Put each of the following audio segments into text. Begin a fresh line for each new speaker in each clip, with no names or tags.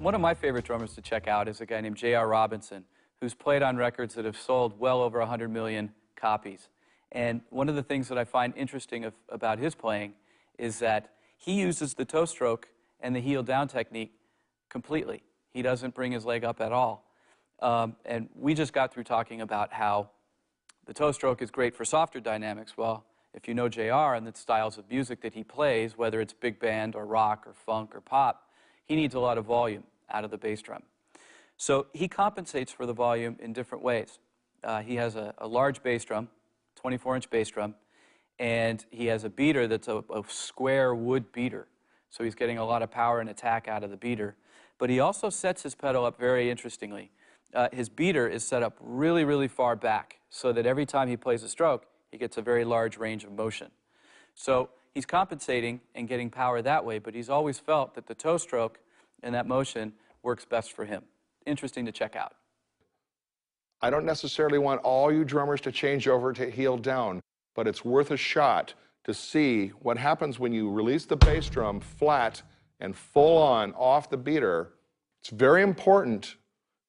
One of my favorite drummers to check out is a guy named J.R. Robinson, who's played on records that have sold well over 100 million copies. And one of the things that I find interesting about his playing is that he uses the toe stroke and the heel down technique completely. He doesn't bring his leg up at all. And we just got through talking about how the toe stroke is great for softer dynamics. Well, if you know JR and the styles of music that he plays, whether it's big band or rock or funk or pop, he needs a lot of volume out of the bass drum. So he compensates for the volume in different ways. He has a large bass drum, 24-inch bass drum, and he has a beater that's a square wood beater. So he's getting a lot of power and attack out of the beater. But he also sets his pedal up very interestingly. His beater is set up really, really far back so that every time he plays a stroke, he gets a very large range of motion. So he's compensating and getting power that way, but he's always felt that the toe stroke and that motion works best for him. Interesting to check out.
I don't necessarily want all you drummers to change over to heel down, but it's worth a shot to see what happens when you release the bass drum flat and full on off the beater. It's very important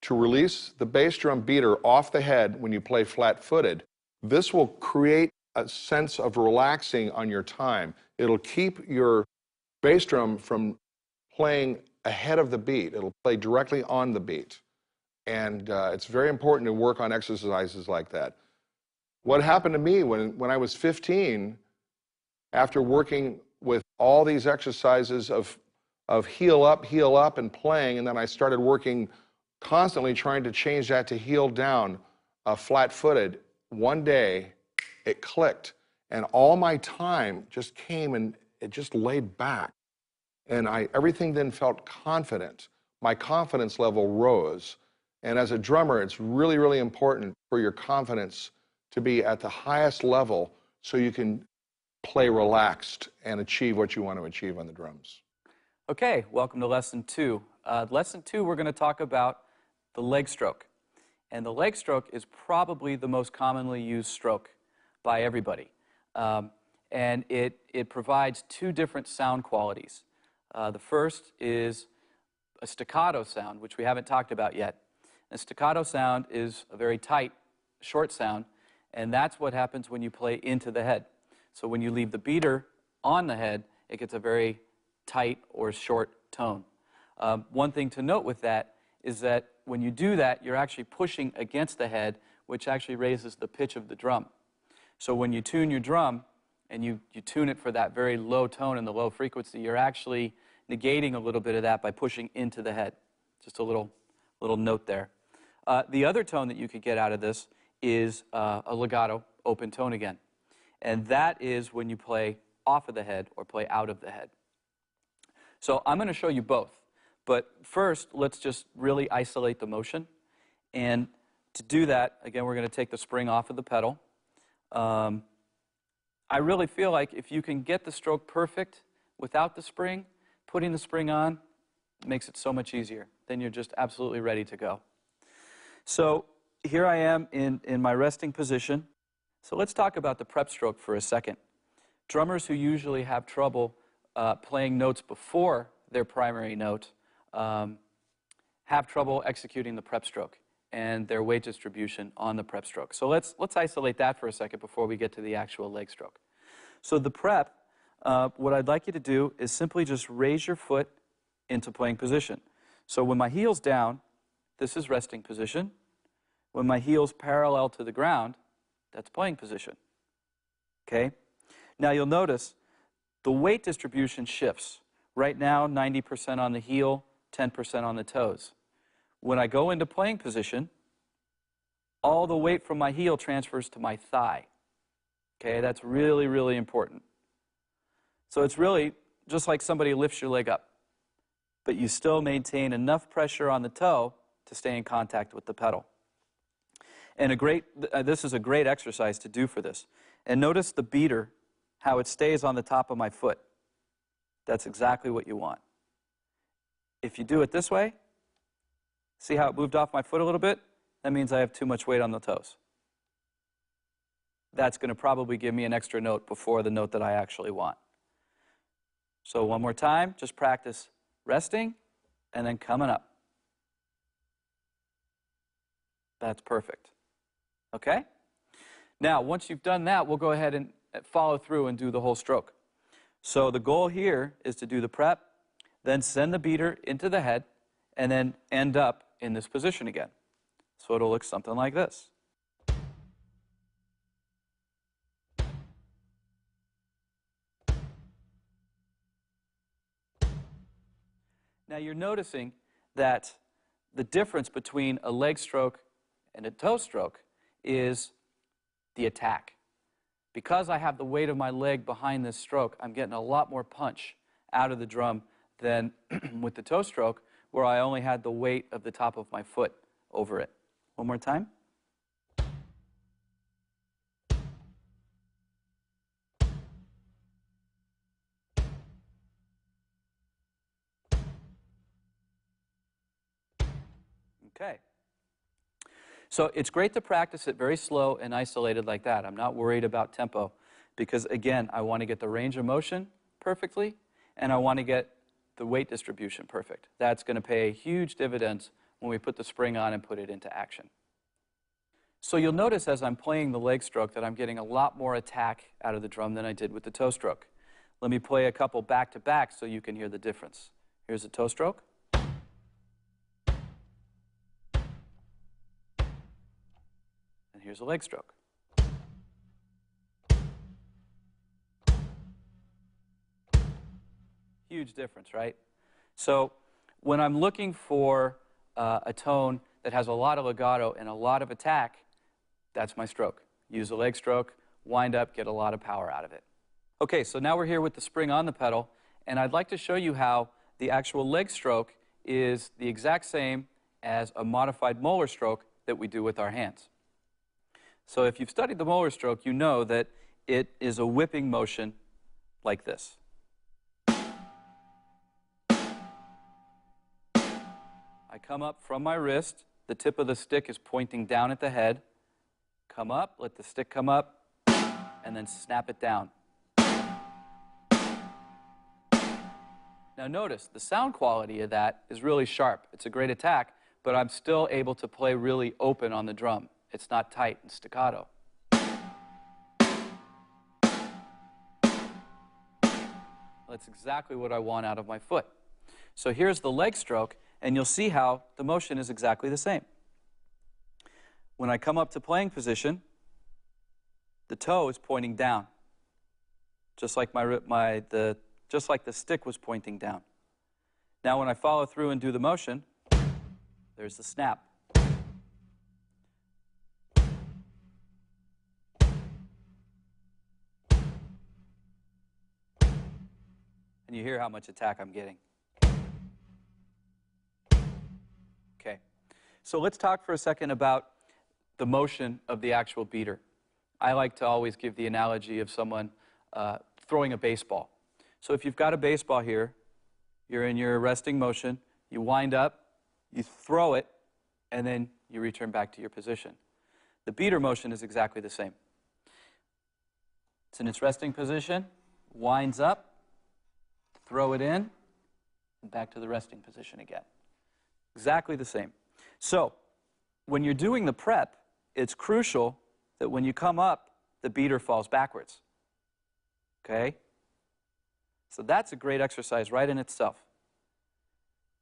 to release the bass drum beater off the head when you play flat-footed. This will create a sense of relaxing on your time. It'll keep your bass drum from playing ahead of the beat. It'll play directly on the beat. And it's very important to work on exercises like that. What happened to me when I was 15, after working with all these exercises of heel up, and playing, and then I started working constantly trying to change that to heel down, flat-footed. One day, it clicked, and all my time just came and it just laid back. And everything then felt confident. My confidence level rose. And as a drummer, it's really, really important for your confidence to be at the highest level so you can play relaxed and achieve what you want to achieve on the drums.
Okay, welcome to Lesson 2. Lesson 2, we're going to talk about the leg stroke. And the leg stroke is probably the most commonly used stroke by everybody. And it provides two different sound qualities. The first is a staccato sound, which we haven't talked about yet. A staccato sound is a very tight, short sound, and that's what happens when you play into the head. So when you leave the beater on the head, it gets a very tight or short tone. One thing to note with that is that when you do that, you're actually pushing against the head, which actually raises the pitch of the drum. So when you tune your drum and you tune it for that very low tone and the low frequency, you're actually negating a little bit of that by pushing into the head. Just a little note there. The other tone that you could get out of this is a legato open tone again. And that is when you play off of the head or play out of the head. So I'm going to show you both. But first, let's just really isolate the motion. And to do that, again, we're going to take the spring off of the pedal. I really feel like if you can get the stroke perfect without the spring, putting the spring on makes it so much easier. Then you're just absolutely ready to go. So here I am in my resting position. So let's talk about the prep stroke for a second. Drummers who usually have trouble playing notes before their primary note have trouble executing the prep stroke and their weight distribution on the prep stroke. So let's isolate that for a second before we get to the actual leg stroke. So the prep, what I'd like you to do is simply just raise your foot into playing position. So when my heel's down, this is resting position. When my heel's parallel to the ground, that's playing position. Okay? Now you'll notice the weight distribution shifts. Right now, 90% on the heel, 10% on the toes. When I go into playing position, all the weight from my heel transfers to my thigh. Okay, that's really, really important. So it's really just like somebody lifts your leg up, but you still maintain enough pressure on the toe to stay in contact with the pedal. And this is a great exercise to do for this. And notice the beater, how it stays on the top of my foot. That's exactly what you want. If you do it this way, see how it moved off my foot a little bit? That means I have too much weight on the toes. That's going to probably give me an extra note before the note that I actually want. So one more time, just practice resting and then coming up. That's perfect. Okay? Now, once you've done that, we'll go ahead and follow through and do the whole stroke. So the goal here is to do the prep, then send the beater into the head, and then end up in this position again. So it'll look something like this. Now you're noticing that the difference between a leg stroke and a toe stroke is the attack. Because I have the weight of my leg behind this stroke, I'm getting a lot more punch out of the drum than with the toe stroke, where I only had the weight of the top of my foot over it. One more time. Okay. So it's great to practice it very slow and isolated like that. I'm not worried about tempo because, again, I want to get the range of motion perfectly and I want to get the weight distribution perfect. That's going to pay huge dividends when we put the spring on and put it into action. So you'll notice as I'm playing the leg stroke that I'm getting a lot more attack out of the drum than I did with the toe stroke. Let me play a couple back-to-back so you can hear the difference. Here's a toe stroke. And here's a leg stroke. Huge difference, right? So when I'm looking for a tone that has a lot of legato and a lot of attack, that's my stroke. Use a leg stroke, wind up, get a lot of power out of it. Okay, so now we're here with the spring on the pedal, and I'd like to show you how the actual leg stroke is the exact same as a modified molar stroke that we do with our hands. So if you've studied the molar stroke, you know that it is a whipping motion like this. I come up from my wrist, the tip of the stick is pointing down at the head, come up, let the stick come up, and then snap it down. Now notice, the sound quality of that is really sharp. It's a great attack, but I'm still able to play really open on the drum. It's not tight and staccato. That's exactly what I want out of my foot. So here's the leg stroke, and you'll see how the motion is exactly the same. When I come up to playing position, the toe is pointing down, just like just like the stick was pointing down. Now when I follow through and do the motion, there's the snap. And you hear how much attack I'm getting. Okay, so let's talk for a second about the motion of the actual beater. I like to always give the analogy of someone throwing a baseball. So if you've got a baseball here, you're in your resting motion, you wind up, you throw it, and then you return back to your position. The beater motion is exactly the same. It's in its resting position, winds up, throw it in, and back to the resting position again. Exactly the same. So when you're doing the prep, it's crucial that when you come up, the beater falls backwards. Okay? So that's a great exercise right in itself.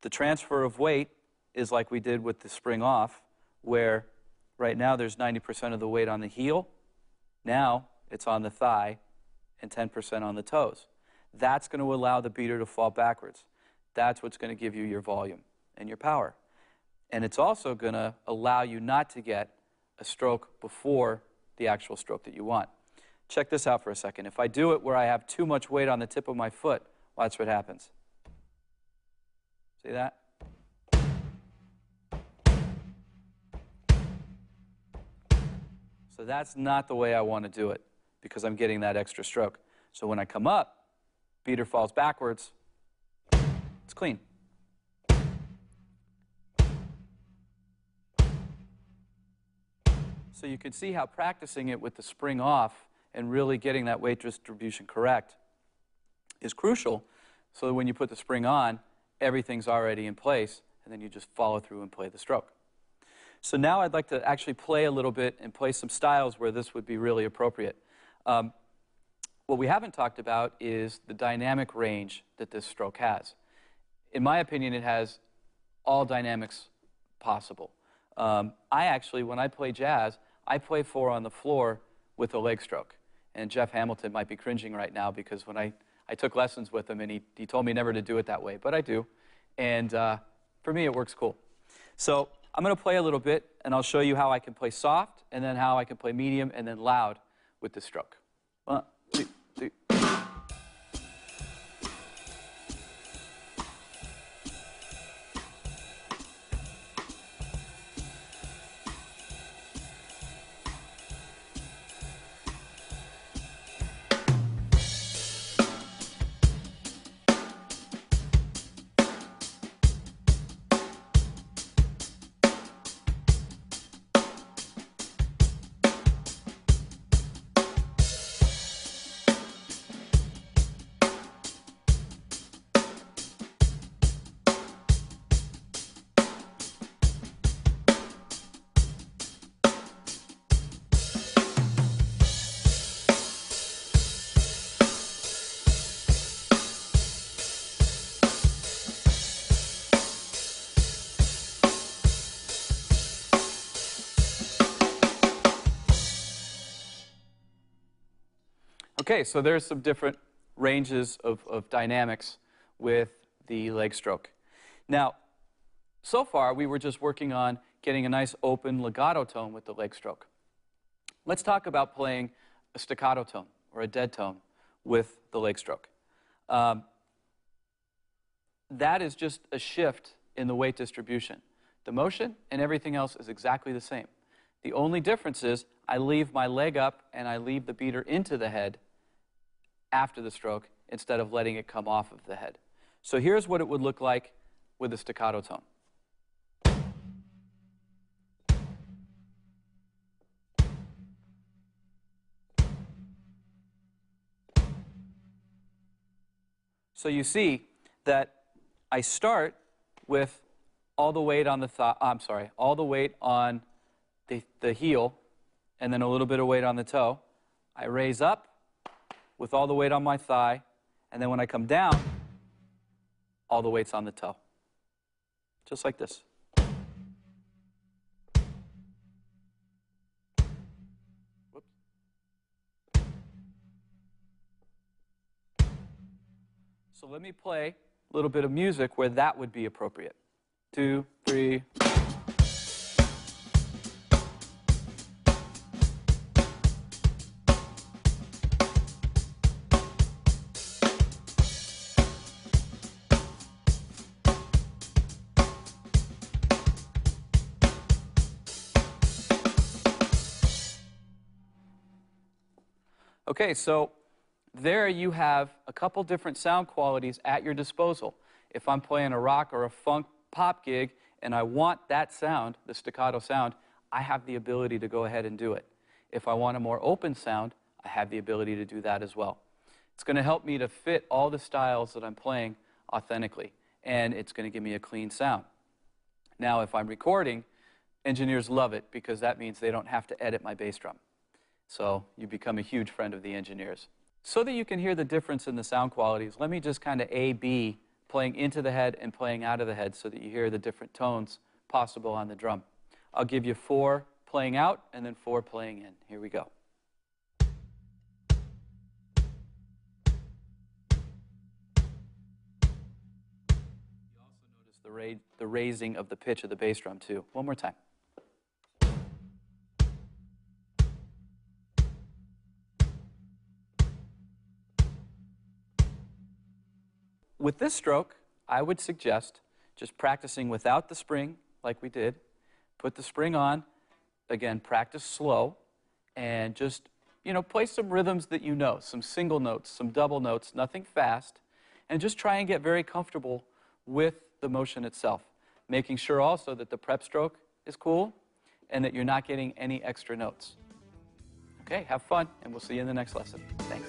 The transfer of weight is like we did with the spring off, where right now there's 90% of the weight on the heel. Now it's on the thigh and 10% on the toes. That's going to allow the beater to fall backwards. That's what's going to give you your volume and your power. And it's also going to allow you not to get a stroke before the actual stroke that you want. Check this out for a second. If I do it where I have too much weight on the tip of my foot, watch what happens. See that? So that's not the way I want to do it because I'm getting that extra stroke. So when I come up, beater falls backwards, it's clean. So you can see how practicing it with the spring off and really getting that weight distribution correct is crucial so that when you put the spring on, everything's already in place, and then you just follow through and play the stroke. So now I'd like to actually play a little bit and play some styles where this would be really appropriate. What we haven't talked about is the dynamic range that this stroke has. In my opinion, it has all dynamics possible. I actually, when I play jazz, I play 4 on the floor with a leg stroke. And Jeff Hamilton might be cringing right now because when I took lessons with him, and he told me never to do it that way, but I do. And for me, it works cool. So I'm going to play a little bit, and I'll show you how I can play soft, and then how I can play medium, and then loud with the stroke. 1, 2, 3. Okay, so there's some different ranges of dynamics with the leg stroke. Now, so far we were just working on getting a nice open legato tone with the leg stroke. Let's talk about playing a staccato tone or a dead tone with the leg stroke. That is just a shift in the weight distribution. The motion and everything else is exactly the same. The only difference is I leave my leg up and I leave the beater into the head after the stroke instead of letting it come off of the head. So here's what it would look like with a staccato tone. So you see that I start with all the weight on the all the weight on the heel, and then a little bit of weight on the toe. I raise up with all the weight on my thigh, and then when I come down, all the weight's on the toe. Just like this. Whoops. So let me play a little bit of music where that would be appropriate. 2, 3. Okay, so there you have a couple different sound qualities at your disposal. If I'm playing a rock or a funk pop gig and I want that sound, the staccato sound, I have the ability to go ahead and do it. If I want a more open sound, I have the ability to do that as well. It's going to help me to fit all the styles that I'm playing authentically, and it's going to give me a clean sound. Now, if I'm recording, engineers love it because that means they don't have to edit my bass drum. So you become a huge friend of the engineers. So that you can hear the difference in the sound qualities, let me just kind of A-B, playing into the head and playing out of the head so that you hear the different tones possible on the drum. I'll give you 4 playing out and then 4 playing in. Here we go. You also notice the raising of the pitch of the bass drum too. One more time. With this stroke, I would suggest just practicing without the spring, like we did. Put the spring on. Again, practice slow. And just, play some rhythms that you know, some single notes, some double notes, nothing fast. And just try and get very comfortable with the motion itself. Making sure also that the prep stroke is cool and that you're not getting any extra notes. Okay, have fun, and we'll see you in the next lesson. Thanks.